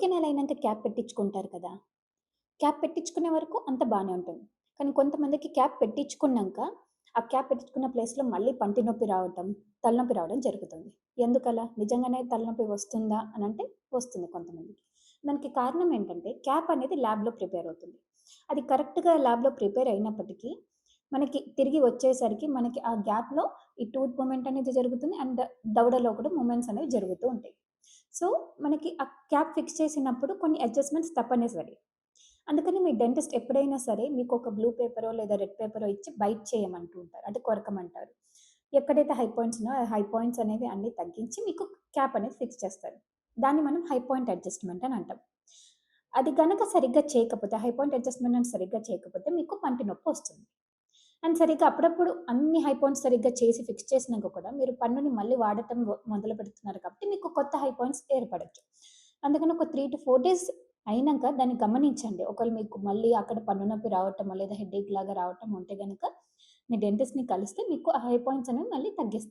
ఒకే నెల అయినంక క్యాప్ పెట్టించుకుంటారు కదా! క్యాప్ పెట్టించుకునే వరకు అంతా బానే ఉంటుంది. కానీ కొంతమందికి క్యాప్ పెట్టించుకున్నంక, ఆ క్యాప్ పెట్టించుకున్న ప్లేస్‌లో మళ్ళీ పంటి నొప్పి రావటం, తలనొప్పి రావడం జరుగుతుంది. ఎందుకలా? నిజంగానే తలనొప్పి వస్తుందా అనంటే వస్తుంది కొంతమందికి. దానికి కారణం ఏంటంటే క్యాప్ అనేది ల్యాబ్‌లో ప్రిపేర్ అవుతుంది. అది కరెక్ట్‌గా ల్యాబ్‌లో ప్రిపేర్ అయినప్పటికీ, మనకి తిరిగి వచ్చేసరికి మనకి ఆ గ్యాప్‌లో ఈ టూత్ మూవ్‌మెంట్ అనేది జరుగుతుంది. అండ్ దవడలో కూడా మూవ్‌మెంట్స్ అనేవి జరుగుతూ ఉంటాయి. సో, మనకి ఆ క్యాప్ ఫిక్స్ చేసినప్పుడు కొన్ని అడ్జస్ట్‌మెంట్స్ తప్పనిసరి. అందుకని మీ డెంటిస్ట్ ఎప్పుడైనా సరే మీకొక బ్లూ పేపరో లేదా రెడ్ పేపరో ఇచ్చి బైట్ చేయమంటూ ఉంటారు. అంటే కొరకమంటారు. ఎక్కడైతే హై పాయింట్స్ ఉన్నాయో, ఆ హై పాయింట్స్ అనేవి అన్నీ తగ్గించి మీకు క్యాప్ అనేది ఫిక్స్ చేస్తారు. దాన్ని మనం హై పాయింట్ అడ్జస్ట్‌మెంట్ అని అంటాం. అది గనక సరిగ్గా చేయకపోతే, హై పాయింట్ అడ్జస్ట్‌మెంట్ అని సరిగ్గా చేయకపోతే మీకు పంటి నొప్పొస్తుంది. అండ్ సరిగ్గా అప్పుడప్పుడు అన్ని హై పాయింట్స్ సరిగ్గా చేసి ఫిక్స్ చేసినంక కూడా మీరు పన్నుని మళ్ళీ వాడటం మొదలుపెడుతున్నారు కాబట్టి మీకు కొత్త హై పాయింట్స్ ఏర్పడొచ్చు. అందుకని ఒక 3-4 డేస్ అయినంక దాన్ని గమనించండి. ఒకవేళ మీకు మళ్ళీ అక్కడ పన్ను నొప్పి రావటమో, లేదా హెడేక్ లాగా రావటం ఉంటే గనక మీ డెంటిస్ట్‌ని కలిస్తే మీకు ఆ హై పాయింట్స్ అనేవి మళ్ళీ తగ్గిస్తారు.